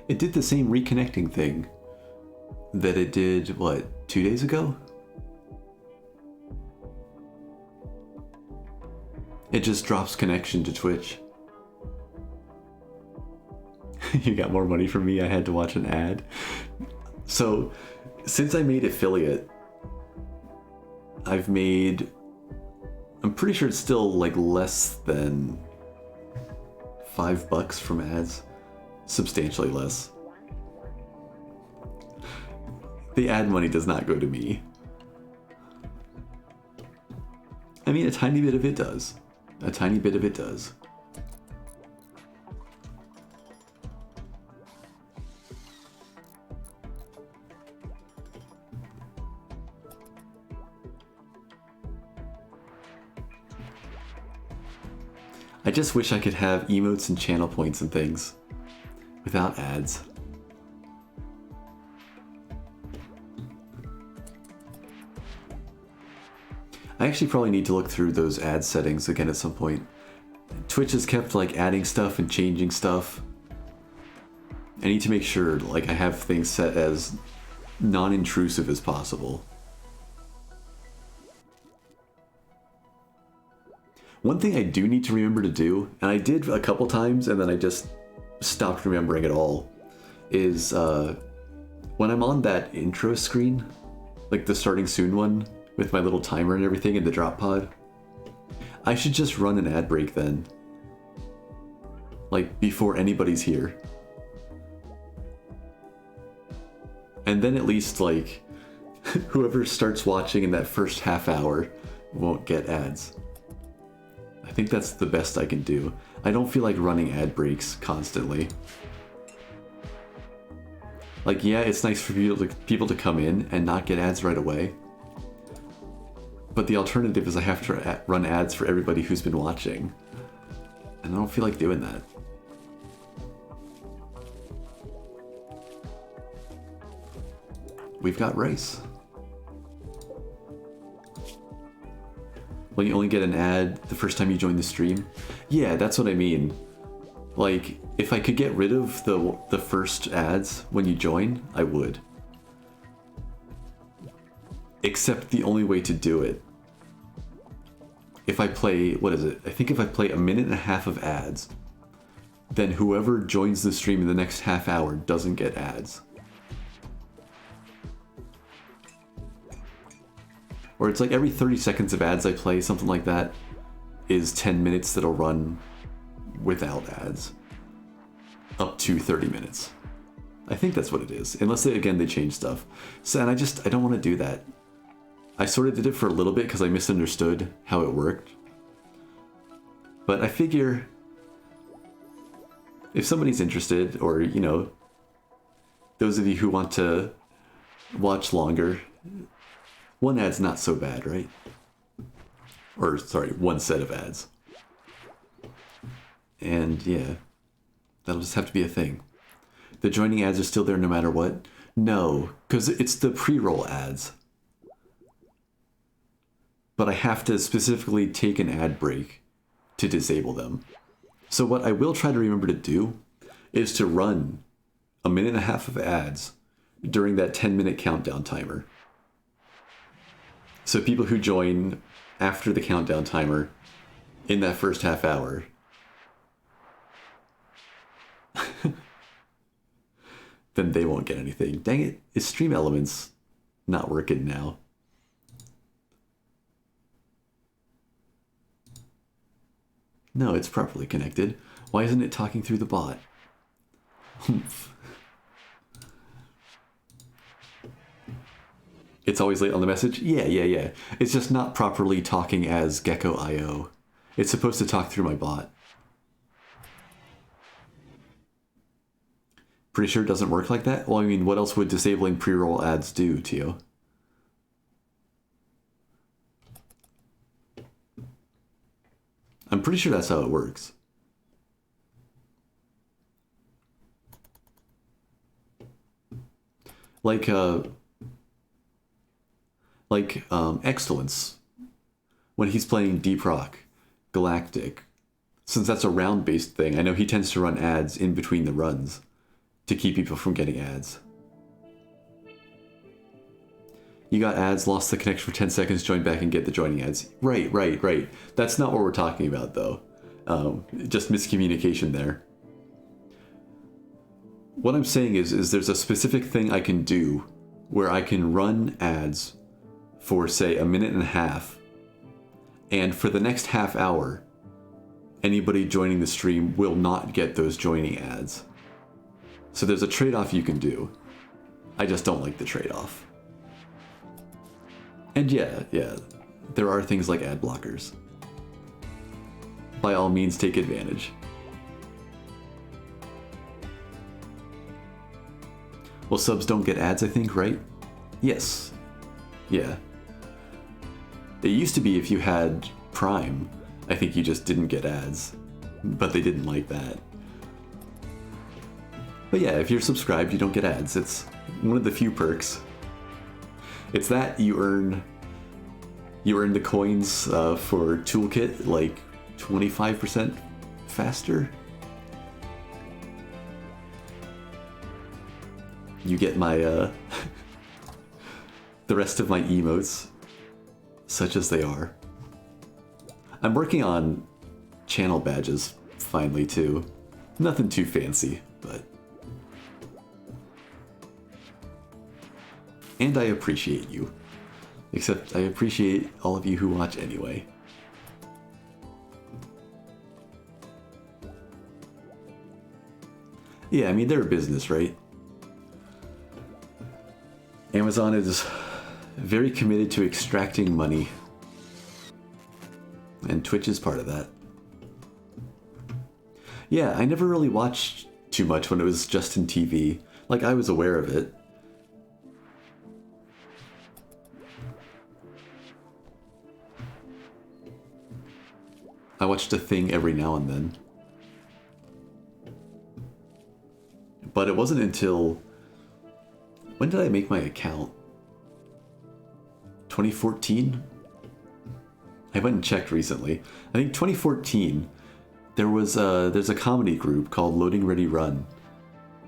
It did the same reconnecting thing that it did, what, 2 days ago? It just drops connection to Twitch. You got more money from me, I had to watch an ad. So, since I made affiliate, I've made... I'm pretty sure it's still like less than $5 from ads. Substantially less. The ad money does not go to me. I mean, a tiny bit of it does. A tiny bit of it does. I just wish I could have emotes and channel points and things without ads. I actually probably need to look through those ad settings again at some point. Twitch has kept like adding stuff and changing stuff. I need to make sure like I have things set as non-intrusive as possible. One thing I do need to remember to do, and I did a couple times and then I just stopped remembering it all, is when I'm on that intro screen, like the starting soon one with my little timer and everything in the drop pod, I should just run an ad break then. Like before anybody's here. And then at least like whoever starts watching in that first half hour won't get ads. I think that's the best I can do. I don't feel like running ad breaks constantly. Like, yeah, it's nice for people to come in and not get ads right away. But the alternative is I have to run ads for everybody who's been watching. And I don't feel like doing that. We've got rice. Well, you only get an ad the first time you join the stream? Yeah, that's what I mean. Like, if I could get rid of the first ads when you join, I would. Except the only way to do it, if I play, what is it? I think if I play 1.5 minutes of ads, then whoever joins the stream in the next half hour doesn't get ads. Or it's like every 30 seconds of ads I play, something like that, is 10 minutes that'll run without ads. Up to 30 minutes. I think that's what it is. Unless they change stuff. So, and I don't want to do that. I sort of did it for a little bit because I misunderstood how it worked. But I figure if somebody's interested, or, you know, those of you who want to watch longer, one ad's not so bad, right? Or, sorry, one set of ads. And yeah, that'll just have to be a thing. The joining ads are still there no matter what? No, because it's the pre-roll ads. But I have to specifically take an ad break to disable them. So what I will try to remember to do is to run 1.5 minutes of ads during that 10-minute countdown timer. So people who join after the countdown timer in that first half hour, then they won't get anything. Dang it, is Stream Elements not working now? No, it's properly connected. Why isn't it talking through the bot? It's always late on the message? Yeah. It's just not properly talking as Gecko.io. It's supposed to talk through my bot. Pretty sure it doesn't work like that? Well, I mean, what else would disabling pre-roll ads do to you? I'm pretty sure that's how it works. Like Excellence, when he's playing Deep Rock, Galactic, since that's a round-based thing, I know he tends to run ads in between the runs. to keep people from getting ads. You got ads, lost the connection for 10 seconds, join back and get the joining ads. Right. That's not what we're talking about, though. Just miscommunication there. What I'm saying is there's a specific thing I can do where I can run ads for, say, a minute and a half, and for the next half hour, anybody joining the stream will not get those joining ads. So there's a trade-off you can do. I just don't like the trade-off. And yeah, there are things like ad blockers. By all means, take advantage. Well, subs don't get ads, I think, right? Yes. Yeah. It used to be if you had Prime, I think you just didn't get ads. But they didn't like that. But yeah, if you're subscribed, you don't get ads. It's one of the few perks. It's that you earn the coins for Toolkit like 25% faster. You get my the rest of my emotes, such as they are. I'm working on channel badges finally too. Nothing too fancy, but. And I appreciate you. Except I appreciate all of you who watch anyway. Yeah, I mean, they're a business, right? Amazon is very committed to extracting money. And Twitch is part of that. Yeah, I never really watched too much when it was just in TV. Like, I was aware of it. I watched a thing every now and then. But it wasn't until... When did I make my account? 2014? I went and checked recently. I think 2014, there's a comedy group called Loading Ready Run.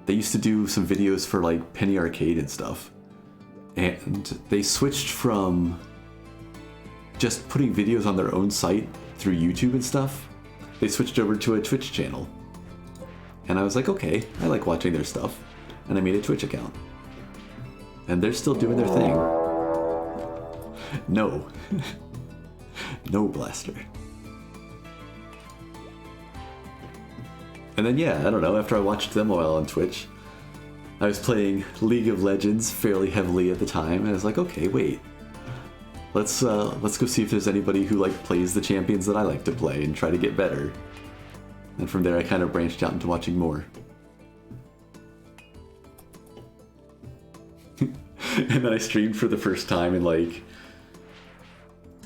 They used to do some videos for like Penny Arcade and stuff. And they switched from just putting videos on their own site through YouTube and stuff. They switched over to a Twitch channel. And I was like, okay, I like watching their stuff. And I made a Twitch account. And they're still doing their thing. No. No, Blaster. And then yeah, I don't know, after I watched them a while on Twitch, I was playing League of Legends fairly heavily at the time, and I was like, okay, wait. Let's go see if there's anybody who like plays the champions that I like to play and try to get better. And from there I kind of branched out into watching more. And then I streamed for the first time in like,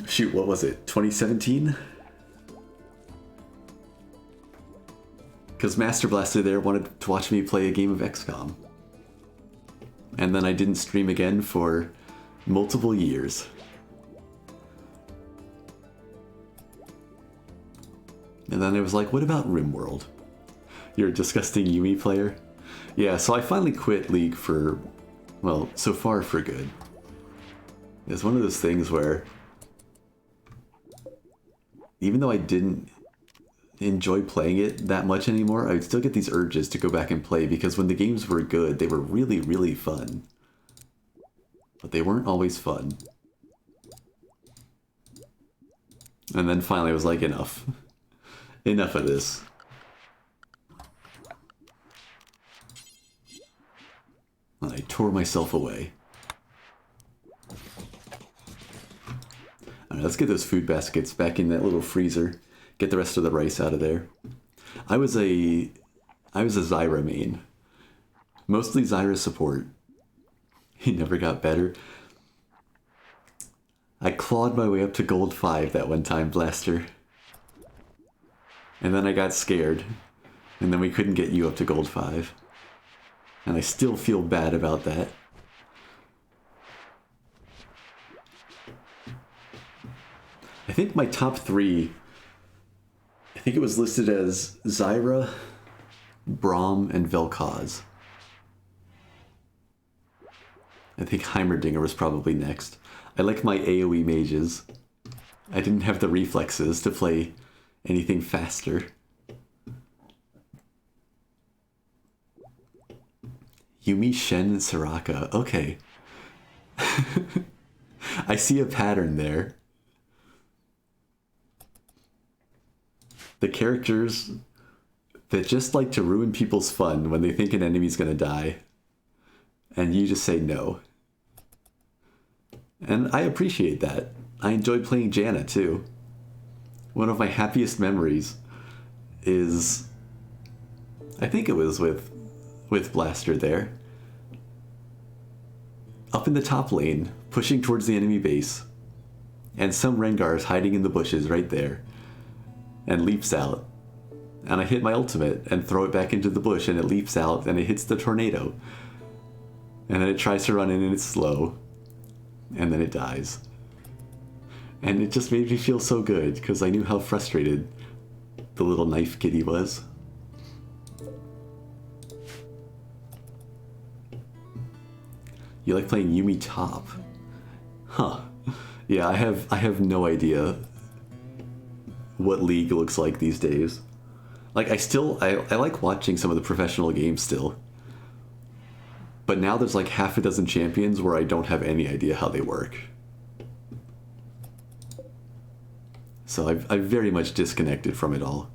shoot, what was it, 2017? Because Master Blaster there wanted to watch me play a game of XCOM. And then I didn't stream again for multiple years. And then it was like, what about RimWorld? You're a disgusting Yumi player? Yeah, so I finally quit League for, well, so far for good. It's one of those things where, even though I didn't enjoy playing it that much anymore, I would still get these urges to go back and play, because when the games were good, they were really, really fun. But they weren't always fun. And then finally I was like, enough. Enough of this. And I tore myself away. Alright, let's get those food baskets back in that little freezer. Get the rest of the rice out of there. I was a Zyra main. Mostly Zyra support. He never got better. I clawed my way up to gold 5 that one time, Blaster. And then I got scared. And then we couldn't get you up to gold 5. And I still feel bad about that. I think my top 3... I think it was listed as Zyra, Braum, and Vel'Koz. I think Heimerdinger was probably next. I like my AoE mages. I didn't have the reflexes to play anything faster. Yumi, Shen, and Soraka. Okay. I see a pattern there. The characters that just like to ruin people's fun when they think an enemy's gonna die. And you just say no. And I appreciate that. I enjoyed playing Janna too. One of my happiest memories is... I think it was with Blaster there. Up in the top lane, pushing towards the enemy base. And some Rengar is hiding in the bushes right there. And leaps out. And I hit my ultimate and throw it back into the bush and it leaps out and it hits the tornado. And then it tries to run in and it's slow. And then it dies. And it just made me feel so good because I knew how frustrated the little knife kitty was. You like playing Yumi top? Huh. Yeah, I have no idea what League looks like these days. Like, I like watching some of the professional games still. But now there's like half a dozen champions where I don't have any idea how they work. So I've very much disconnected from it all.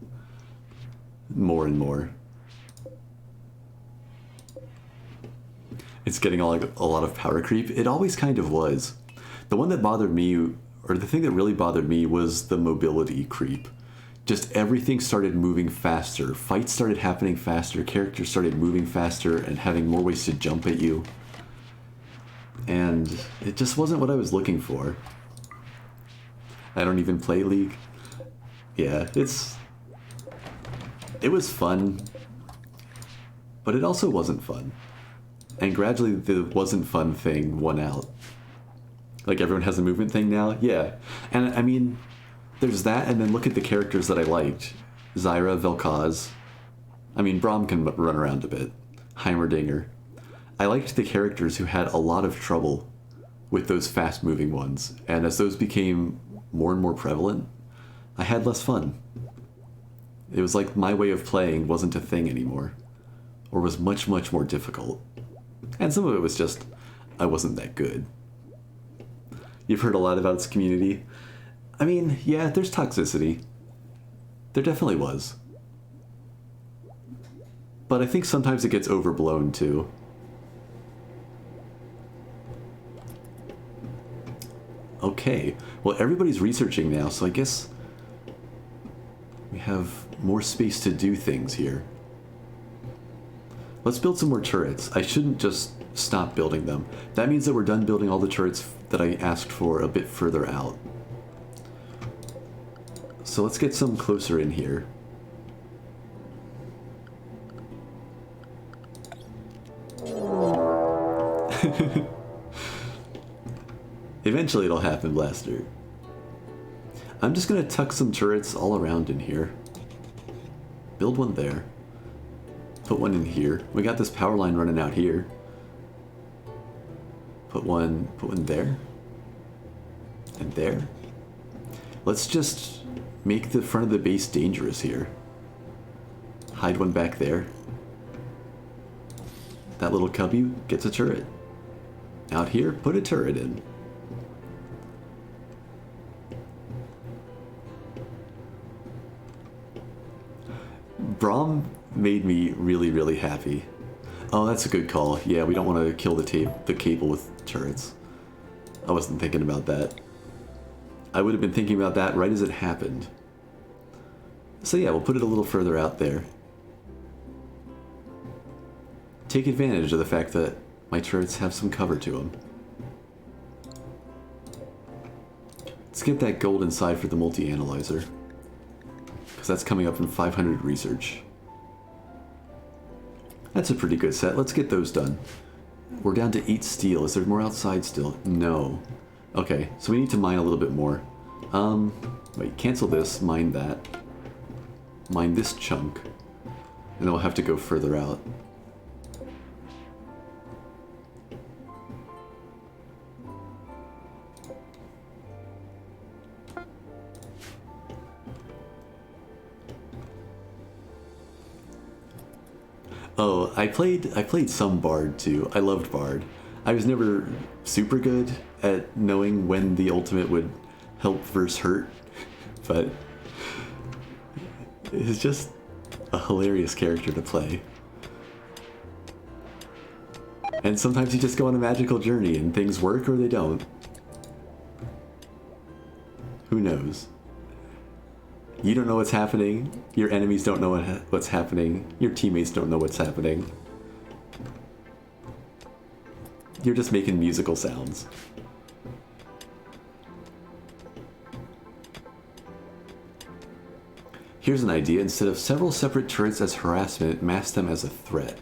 More and more. It's getting a lot of power creep. It always kind of was. The one that bothered me, or the thing that really bothered me, was the mobility creep. Just everything started moving faster. Fights started happening faster. Characters started moving faster and having more ways to jump at you. And it just wasn't what I was looking for. I don't even play League. Yeah, it was fun. But it also wasn't fun. And gradually the wasn't fun thing won out. Like everyone has a movement thing now? Yeah. And I mean, there's that, and then look at the characters that I liked. Zyra, Vel'Koz. I mean, Braum can run around a bit. Heimerdinger. I liked the characters who had a lot of trouble with those fast-moving ones. And as those became more and more prevalent, I had less fun. It was like my way of playing wasn't a thing anymore. Or was much, much more difficult. And some of it was just, I wasn't that good. You've heard a lot about its community. I mean, yeah, there's toxicity. There definitely was. But I think sometimes it gets overblown, too. Okay, well, everybody's researching now, so I guess we have more space to do things here. Let's build some more turrets. I shouldn't just stop building them. That means that we're done building all the turrets that I asked for a bit further out. So let's get some closer in here. Eventually it'll happen, Blaster. I'm just gonna tuck some turrets all around in here. Build one there. Put one in here. We got this power line running out here. Put one there. And there. Let's just make the front of the base dangerous here. Hide one back there. That little cubby gets a turret. Out here, put a turret in. Braum made me really, really happy. Oh, that's a good call. Yeah, we don't want to kill the cable with turrets. I wasn't thinking about that. I would have been thinking about that right as it happened. So yeah, we'll put it a little further out there. Take advantage of the fact that my turrets have some cover to them. Let's get that gold inside for the multi-analyzer. Because that's coming up in 500 research. That's a pretty good set. Let's get those done. We're down to 8 steel. Is there more outside still? No. Okay, so we need to mine a little bit more. Wait, cancel this, mine that. Mine this chunk. And then we'll have to go further out. I played some Bard too. I loved Bard. I was never super good at knowing when the ultimate would help versus hurt, but it's just a hilarious character to play. And sometimes you just go on a magical journey and things work or they don't. Who knows? You don't know what's happening, your enemies don't know what's happening, your teammates don't know what's happening. You're just making musical sounds. Here's an idea. Instead of several separate turrets as harassment, mask them as a threat.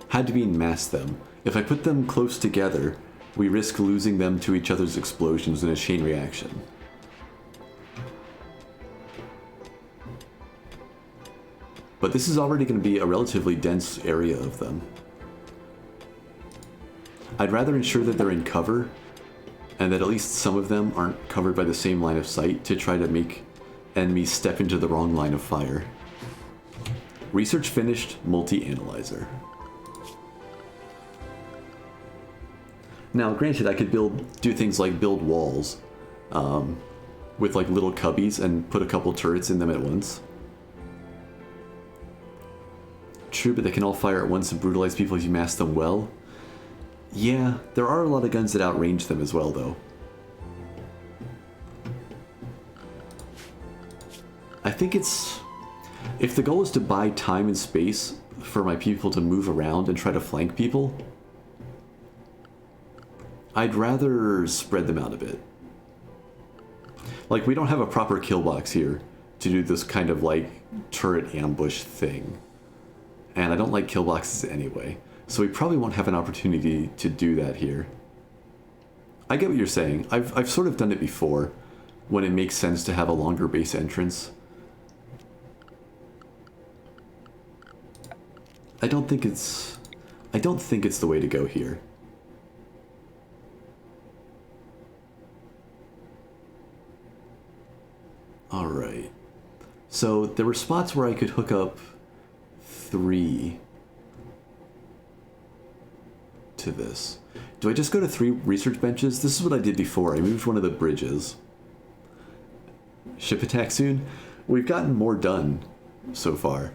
Had to mean mask them. If I put them close together, we risk losing them to each other's explosions in a chain reaction. But this is already going to be a relatively dense area of them. I'd rather ensure that they're in cover, and that at least some of them aren't covered by the same line of sight to try to make enemies step into the wrong line of fire. Research finished, multi-analyzer. Now, granted, I could do things like build walls with like little cubbies and put a couple turrets in them at once. True, but they can all fire at once and brutalize people if you mask them well. Yeah, there are a lot of guns that outrange them as well, though. I think it's... if the goal is to buy time and space for my people to move around and try to flank people, I'd rather spread them out a bit. Like, we don't have a proper kill box here to do this kind of, like, turret ambush thing. And I don't like kill boxes anyway, so we probably won't have an opportunity to do that here. I get what you're saying. I've sort of done it before, when it makes sense to have a longer base entrance. I don't think it's the way to go here. Alright. So there were spots where I could hook up 3 to this. Do I just go to 3 research benches? This is what I did before. I moved one of the bridges. Ship attack soon? We've gotten more done so far.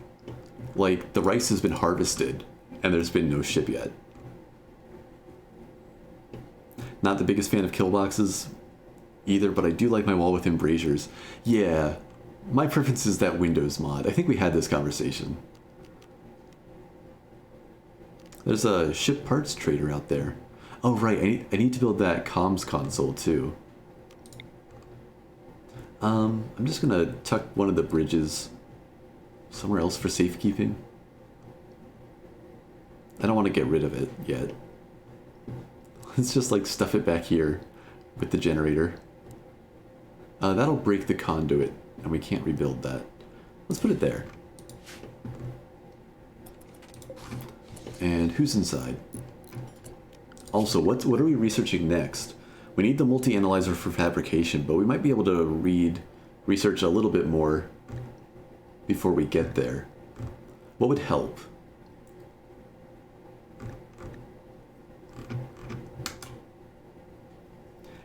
Like, the rice has been harvested, and there's been no ship yet. Not the biggest fan of kill boxes either, but I do like my wall with embrasures. Yeah, my preference is that Windows mod. I think we had this conversation. There's a ship parts trader out there. Oh right, I need to build that comms console too. I'm just gonna tuck one of the bridges somewhere else for safekeeping. I don't want to get rid of it yet. Let's just like stuff it back here with the generator. That'll break the conduit, and we can't rebuild that. Let's put it there. And who's inside? Also, what are we researching next? We need the multi-analyzer for fabrication, but we might be able to research a little bit more before we get there. What would help?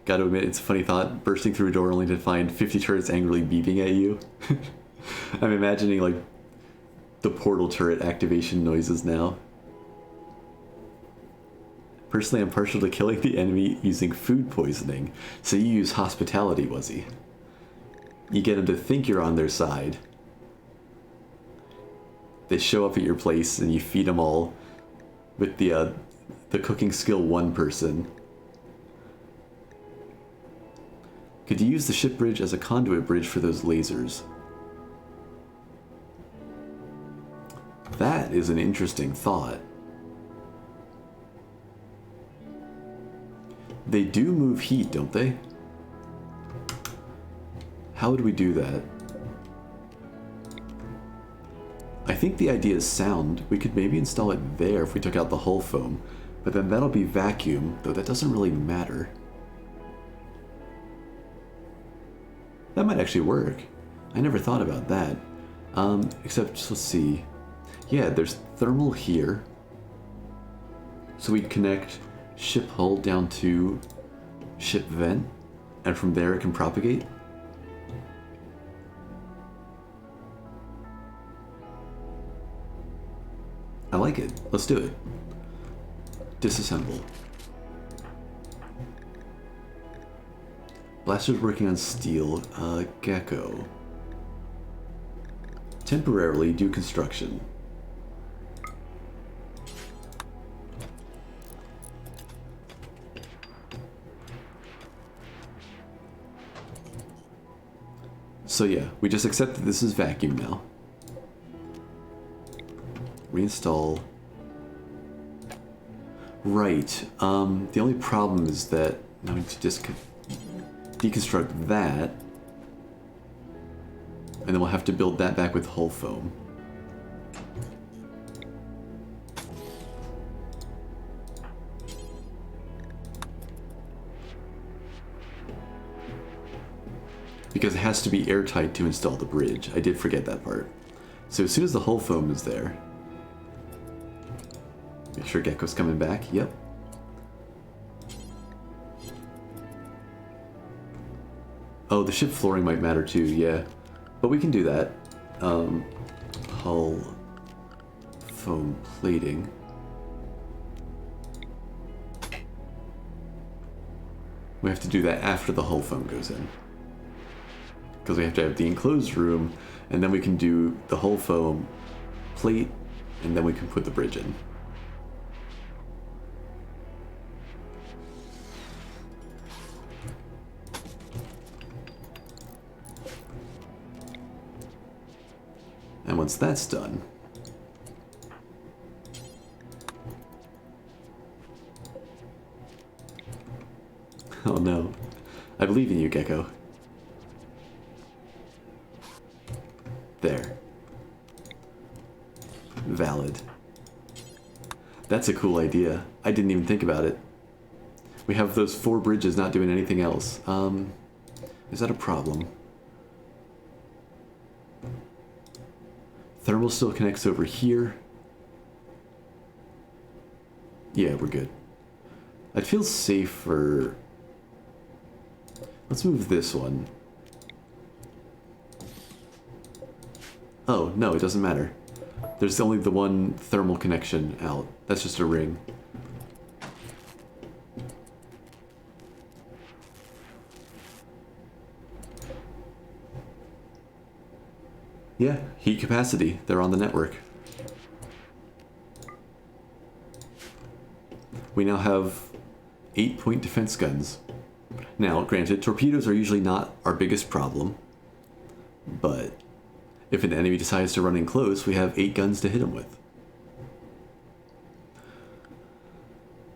Gotta admit, it's a funny thought, bursting through a door only to find 50 turrets angrily beeping at you. I'm imagining, like, the portal turret activation noises now. Personally, I'm partial to killing the enemy using food poisoning, so you use hospitality, Wuzzy. You get them to think you're on their side. They show up at your place and you feed them all with the cooking skill 1 person. Could you use the ship bridge as a conduit bridge for those lasers? That is an interesting thought. They do move heat, don't they? How would we do that? I think the idea is sound. We could maybe install it there if we took out the hull foam, but then that'll be vacuum, though that doesn't really matter. That might actually work. I never thought about that. Except, let's see. Yeah, there's thermal here. So we'd connect ship hull down to ship vent, and from there it can propagate. I like it. Let's do it. Disassemble. Blaster's working on steel. Gecko. Temporarily do construction. So yeah, we just accept that this is vacuum now. Reinstall. Right. The only problem is that now we need to deconstruct that, and then we'll have to build that back with hull foam. Because it has to be airtight to install the bridge. I did forget that part. So as soon as the hull foam is there, make sure Gecko's coming back. Yep. Oh, the ship flooring might matter too, yeah. But we can do that. Hull foam plating. We have to do that after the hull foam goes in. Because we have to have the enclosed room, and then we can do the hull foam plate, and then we can put the bridge in. And once that's done, oh no, I believe in you, Gecko. There. Valid. That's a cool idea. I didn't even think about it. We have those 4 bridges not doing anything else. Is that a problem? Thermal still connects over here. Yeah, we're good. I'd feel safer. Let's move this one. Oh, no, it doesn't matter. There's only the one thermal connection out. That's just a ring. Yeah, heat capacity. They're on the network. We now have 8-point defense guns. Now, granted, torpedoes are usually not our biggest problem, but if an enemy decides to run in close, we have 8 guns to hit them with.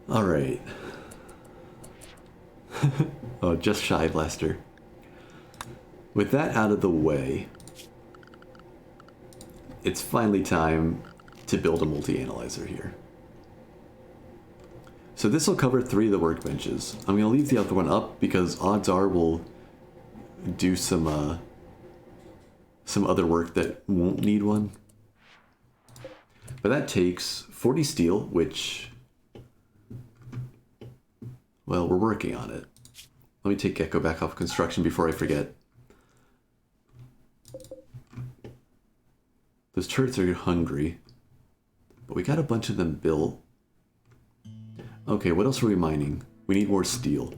Alright. Oh, just shy, Blaster. With that out of the way, it's finally time to build a multi-analyzer here. So this will cover 3 of the workbenches. I'm going to leave the other one up because odds are we'll do some other work that won't need one. But that takes 40 steel, which, well, we're working on it. Let me take Gecko back off construction before I forget. Those turrets are hungry, but we got a bunch of them built. Okay, what else are we mining? We need more steel.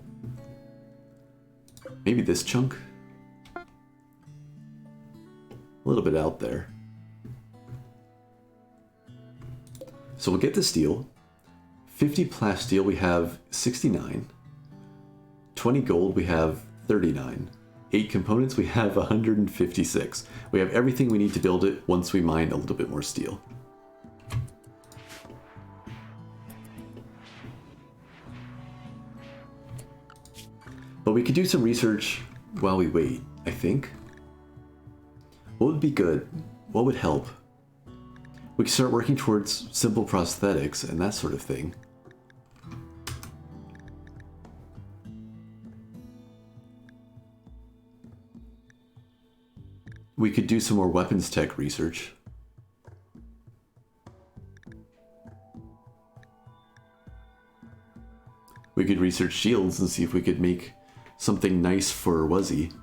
Maybe this chunk? A little bit out there. So we'll get the steel. 50 plasteel, we have 69. 20 gold, we have 39. 8 components, we have 156. We have everything we need to build it once we mine a little bit more steel. But we could do some research while we wait, I think. What would be good? What would help? We could start working towards simple prosthetics and that sort of thing. We could do some more weapons tech research. We could research shields and see if we could make something nice for Wuzzy.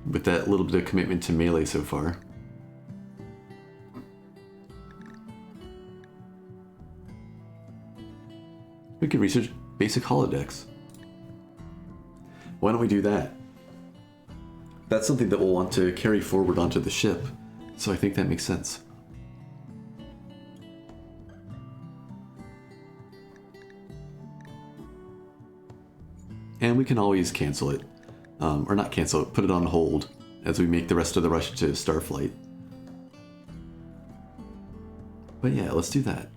With that little bit of commitment to melee so far. We could research basic holodecks. Why don't we do that? That's something that we'll want to carry forward onto the ship, so I think that makes sense. And we can always cancel it. Or not cancel it, put it on hold as we make the rest of the rush to Starflight. But yeah, let's do that.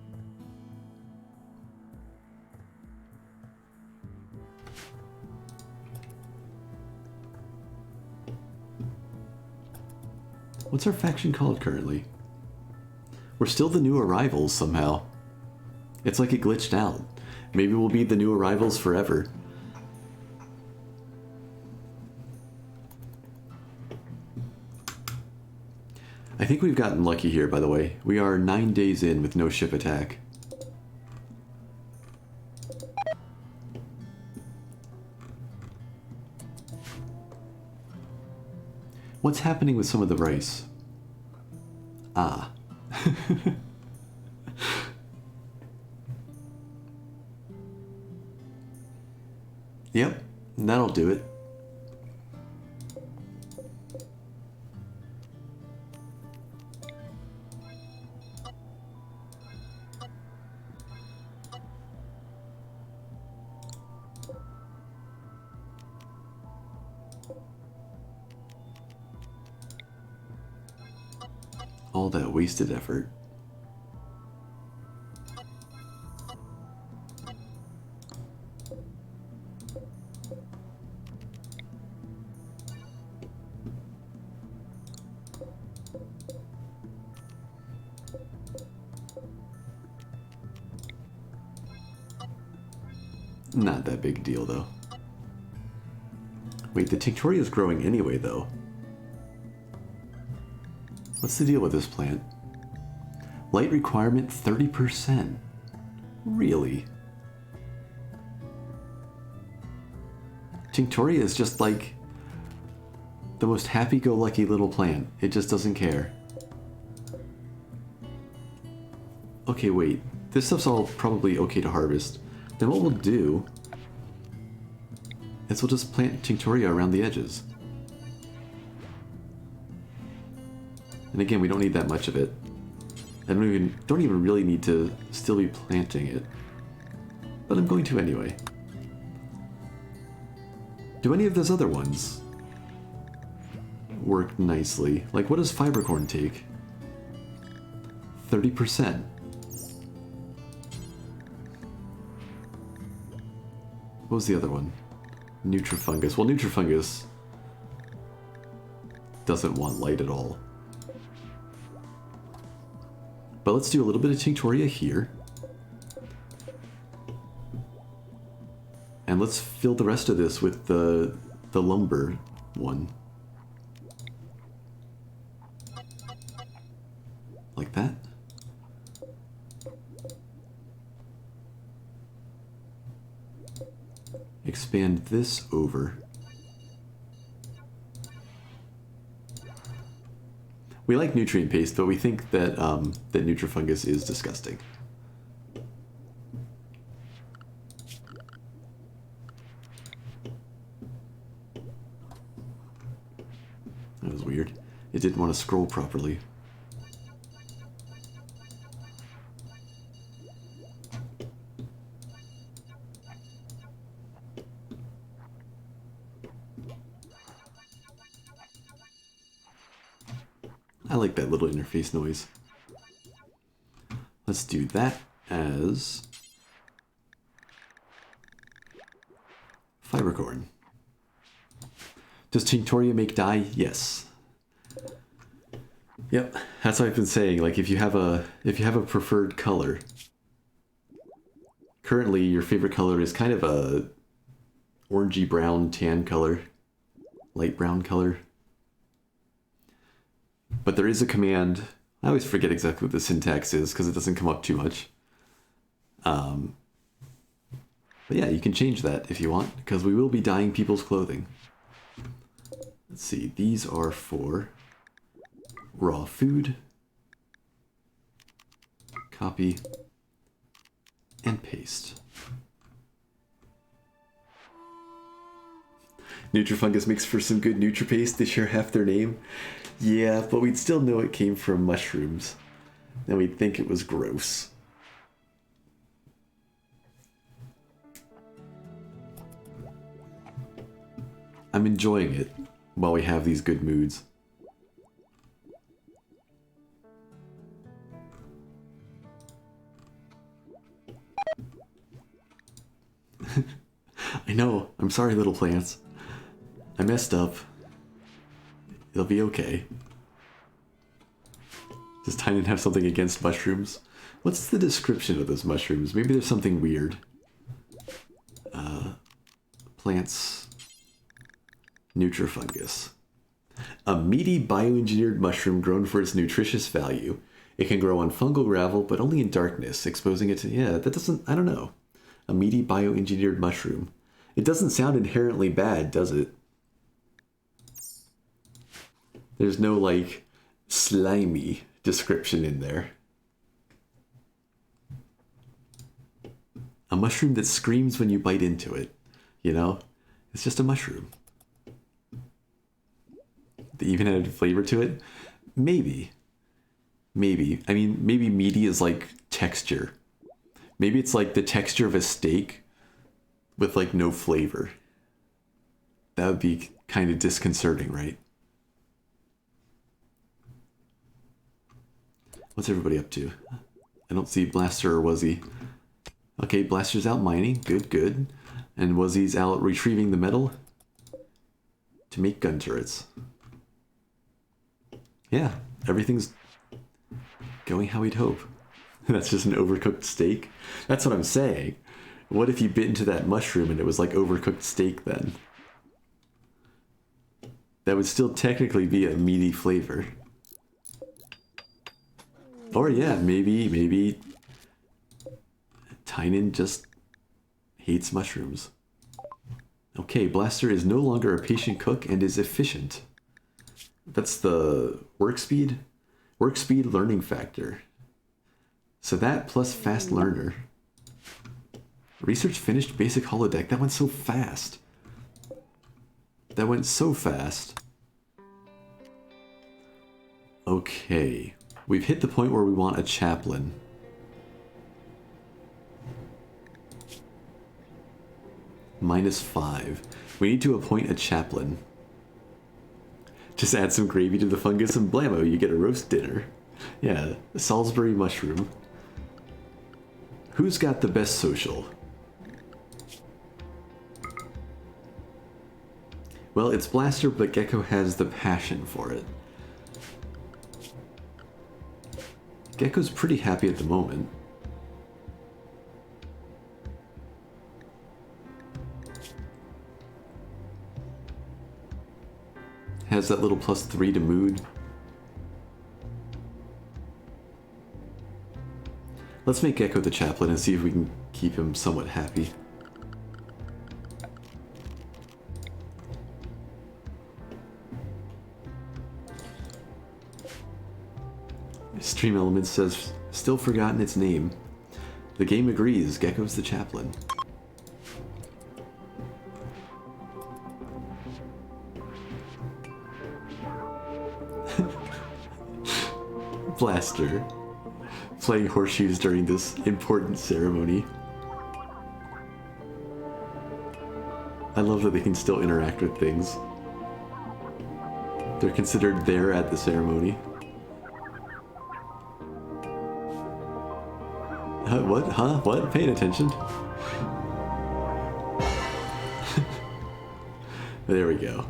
What's our faction called currently? We're still the New Arrivals somehow. It's like it glitched out. Maybe we'll be the New Arrivals forever. I think we've gotten lucky here, by the way. We are 9 days in with no ship attack. What's happening with some of the rice? Ah. Yep, that'll do it. All that wasted effort. Not that big a deal, though. Wait, the Tinctoria is growing anyway, though. What's the deal with this plant? Light requirement 30%. Really? Tinctoria is just like the most happy-go-lucky little plant. It just doesn't care. Okay, wait. This stuff's all probably okay to harvest. Then what we'll do is we'll just plant Tinctoria around the edges. And again, we don't need that much of it. And don't even really need to still be planting it. But I'm going to anyway. Do any of those other ones work nicely? Like, what does fibercorn take? 30%. What was the other one? Nutrifungus. Well, Nutrifungus doesn't want light at all. But let's do a little bit of Tinctoria here. And let's fill the rest of this with the lumber one. Like that. Expand this over. We like nutrient paste, but we think that that Nutrifungus is disgusting. That was weird. It didn't want to scroll properly. I like that little interface noise. Let's do that as fibercorn. Does Tinctoria make dye? Yes. Yep, that's what I've been saying. Like, if you have a preferred color, currently your favorite color is kind of a orangey brown tan color. light brown color. But there is a command. I always forget exactly what the syntax is because it doesn't come up too much. But yeah, you can change that if you want, because we will be dyeing people's clothing. Let's see, these are for raw food. Copy and paste. Nutrifungus makes for some good NutriPaste. They share half their name. Yeah, but we'd still know it came from mushrooms. And we'd think it was gross. I'm enjoying it while we have these good moods. I know. I'm sorry, little plants. I messed up. It'll be okay. Does Tynan have something against mushrooms? What's the description of those mushrooms? Maybe there's something weird. Plants. Nutrifungus. A meaty bioengineered mushroom grown for its nutritious value. It can grow on fungal gravel, but only in darkness, exposing it to... Yeah, that doesn't... I don't know. A meaty bioengineered mushroom. It doesn't sound inherently bad, does it? There's no, like, slimy description in there. A mushroom that screams when you bite into it. You know? It's just a mushroom. They even added flavor to it? Maybe. Maybe. I mean, maybe meaty is like texture. Maybe it's like the texture of a steak with like no flavor. That would be kind of disconcerting, right? What's everybody up to? I don't see Blaster or Wuzzy. Okay, Blaster's out mining. Good, good. And Wuzzy's out retrieving the metal to make gun turrets. Yeah, everything's going how we'd hope. That's just an overcooked steak? That's what I'm saying. What if you bit into that mushroom and it was like overcooked steak then? That would still technically be a meaty flavor. Or yeah, maybe Tynan just hates mushrooms. Okay, Blaster is no longer a patient cook and is efficient. That's the work speed? Work speed learning factor. So that plus fast learner. Research finished basic holodeck. That went so fast. That went so fast. Okay. We've hit the point where we want a chaplain. -5. We need to appoint a chaplain. Just add some gravy to the fungus and blammo, you get a roast dinner. Yeah, Salisbury mushroom. Who's got the best social? Well, it's Blaster, but Gecko has the passion for it. Gecko's pretty happy at the moment. Has that little +3 to mood. Let's make Gecko the chaplain and see if we can keep him somewhat happy. Stream Elements says, still forgotten its name. The game agrees, Gecko's the chaplain. Blaster. Playing horseshoes during this important ceremony. I love that they can still interact with things. They're considered there at the ceremony. What? Huh? What? Paying attention? There we go.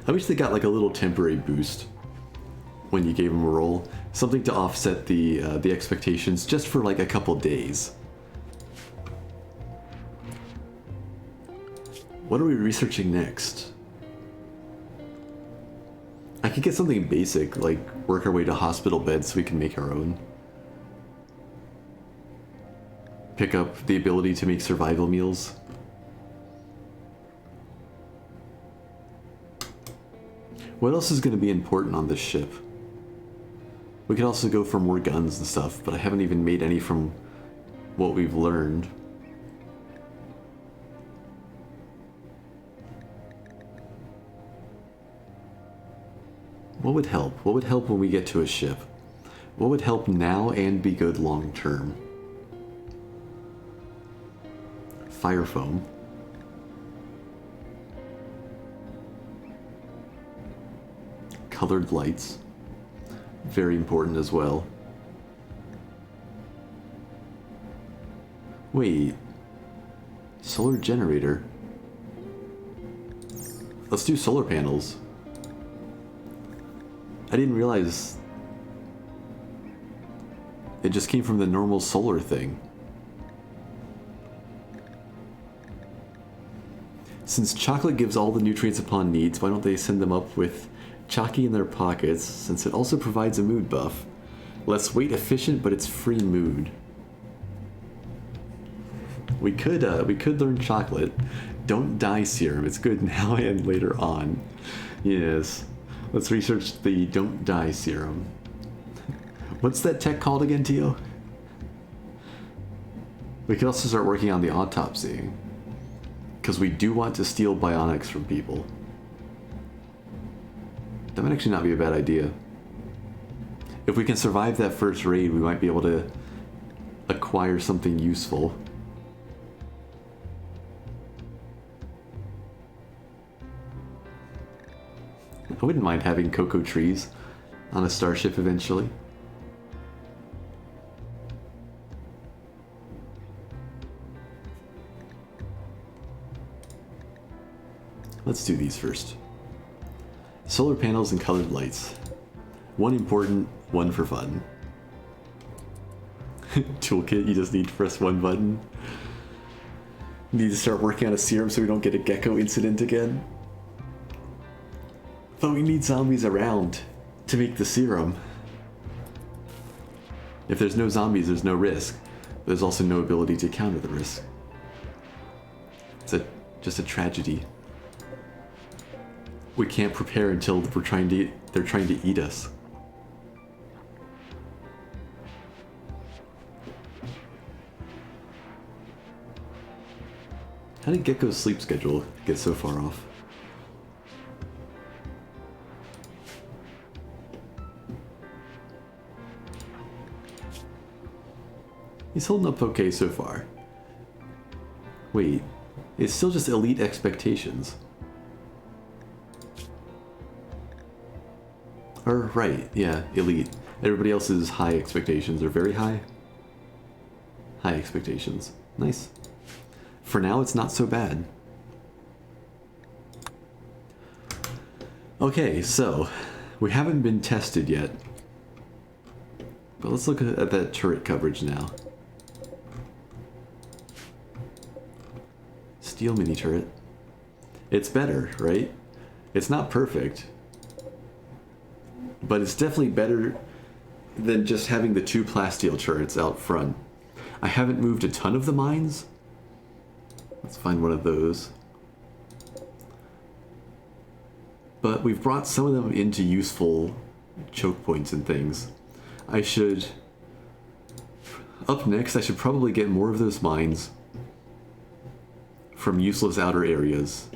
I wish they got like a little temporary boost when you gave them a roll. Something to offset the expectations just for like a couple days. What are we researching next? I could get something basic, like work our way to hospital beds so we can make our own. Pick up the ability to make survival meals. What else is going to be important on this ship? We could also go for more guns and stuff, but I haven't even made any from what we've learned. What would help? What would help when we get to a ship? What would help now and be good long term? Fire foam. Colored lights. Very important as well. Wait. Solar generator. Let's do solar panels. I didn't realize it just came from the normal solar thing. Since chocolate gives all the nutrients a pawn needs, why don't they send them up with Chalky in their pockets, since it also provides a mood buff. Less weight efficient, but it's free mood. We could learn chocolate. Don't die serum. It's good now and later on. Yes. Let's research the don't die serum. What's that tech called again, Tio? We could also start working on the autopsy. Because we do want to steal bionics from people. That might actually not be a bad idea. If we can survive that first raid, we might be able to acquire something useful. I wouldn't mind having cocoa trees on a starship eventually. Let's do these first. Solar panels and colored lights. One important, one for fun. Toolkit, you just need to press one button. Need to start working on a serum so we don't get a gecko incident again. But we need zombies around to make the serum. If there's no zombies, there's no risk. But there's also no ability to counter the risk. It's just a tragedy. We can't prepare until they're trying to eat us. How did Gecko's sleep schedule get so far off? He's holding up okay so far. Wait, it's still just elite expectations. Or, right, yeah, elite. Everybody else's high expectations are very high. High expectations. Nice. For now, it's not so bad. Okay, so, we haven't been tested yet. But let's look at that turret coverage now. Steel mini turret. It's better, right? It's not perfect. But it's definitely better than just having the two plasteel turrets out front. I haven't moved a ton of the mines. Let's find one of those. But we've brought some of them into useful choke points and things. Up next, I should probably get more of those mines from useless outer areas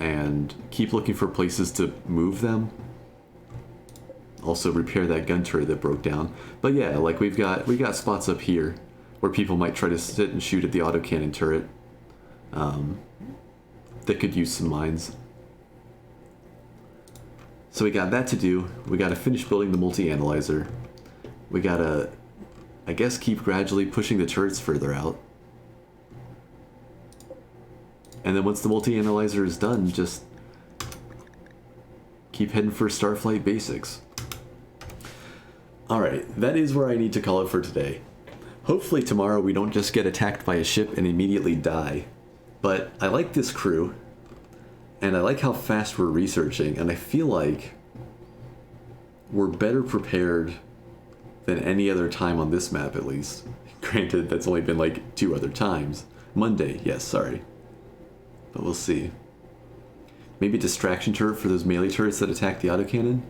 and keep looking for places to move them. Also repair that gun turret that broke down. But yeah, like we got spots up here where people might try to sit and shoot at the autocannon turret that could use some mines. So we got that to do. We got to finish building the multi-analyzer. We got to, I guess, keep gradually pushing the turrets further out. And then once the multi-analyzer is done, just keep heading for Starflight basics. Alright, that is where I need to call it for today. Hopefully tomorrow we don't just get attacked by a ship and immediately die. But I like this crew. And I like how fast we're researching, and I feel like we're better prepared than any other time on this map, at least. Granted, that's only been like 2 other times. Monday, yes, sorry. But we'll see. Maybe distraction turret for those melee turrets that attack the autocannon?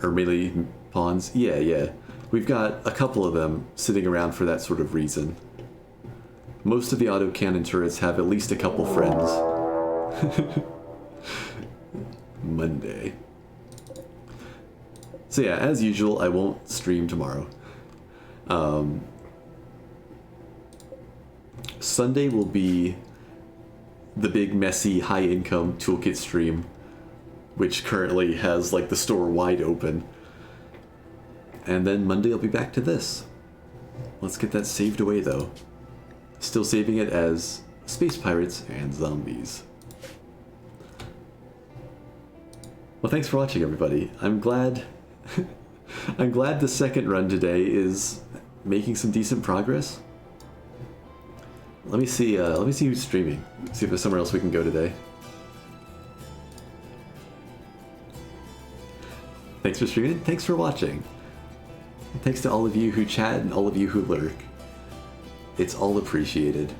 Or melee pawns? Yeah. We've got a couple of them sitting around for that sort of reason. Most of the autocannon turrets have at least a couple friends. Monday. So yeah, as usual, I won't stream tomorrow. Sunday will be the big, messy, high-income toolkit stream, which currently has like the store wide open. And then Monday I'll be back to this. Let's get that saved away though. Still saving it as Space Pirates and Zombies. Well, thanks for watching, everybody. I'm glad I'm glad the second run today is making some decent progress. Let me see who's streaming. See if there's somewhere else we can go today. Thanks for streaming. Thanks for watching. And thanks to all of you who chat and all of you who lurk. It's all appreciated.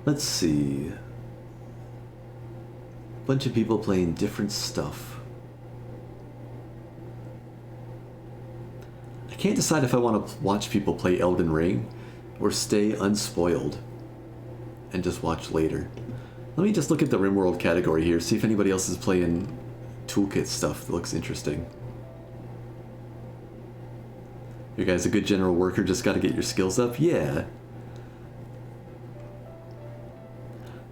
Let's see. Bunch of people playing different stuff. I can't decide if I want to watch people play Elden Ring or stay unspoiled and just watch later. Let me just look at the RimWorld category here, see if anybody else is playing toolkit stuff that looks interesting. You guys a good general worker, just gotta get your skills up? Yeah.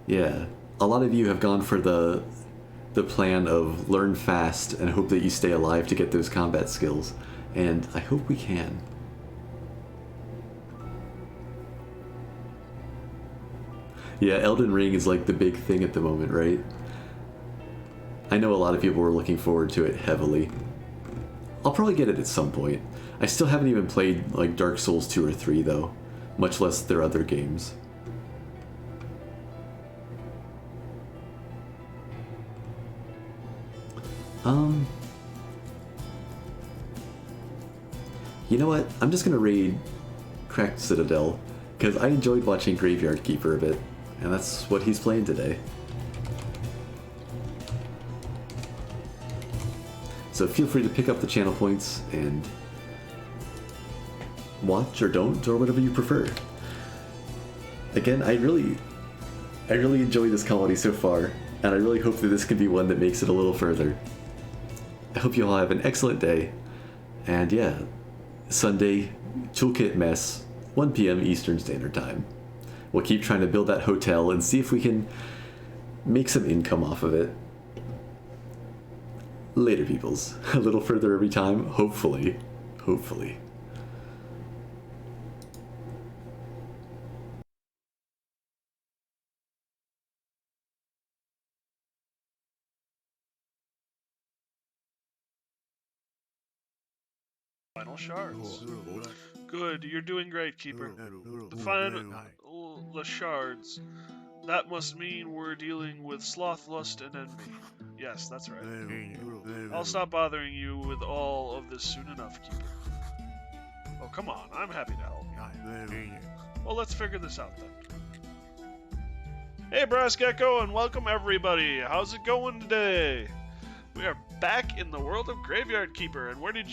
Yeah. A lot of you have gone for the plan of learn fast and hope that you stay alive to get those combat skills. And I hope we can. Yeah, Elden Ring is like the big thing at the moment, right? I know a lot of people were looking forward to it heavily. I'll probably get it at some point. I still haven't even played like Dark Souls 2 or 3 though, much less their other games. You know what? I'm just gonna raid Cracked Citadel, because I enjoyed watching Graveyard Keeper a bit, and that's what he's playing today. So feel free to pick up the channel points and watch or don't, or whatever you prefer. Again, I really enjoy this colony so far, and I really hope that this can be one that makes it a little further. I hope you all have an excellent day, and yeah, Sunday, Toolkit Mess, 1 p.m. Eastern Standard Time. We'll keep trying to build that hotel and see if we can make some income off of it. Later, peoples. A little further every time, hopefully. Hopefully. Final shards. Good, you're doing great, Keeper. The shards. That must mean we're dealing with sloth, lust, and envy. Yes, that's right. I'll stop bothering you with all of this soon enough, Keeper. Oh, come on, I'm happy to help. Well, let's figure this out then. Hey, Brass Gecko, and welcome everybody. How's it going today? We are back in the world of Graveyard Keeper, and where did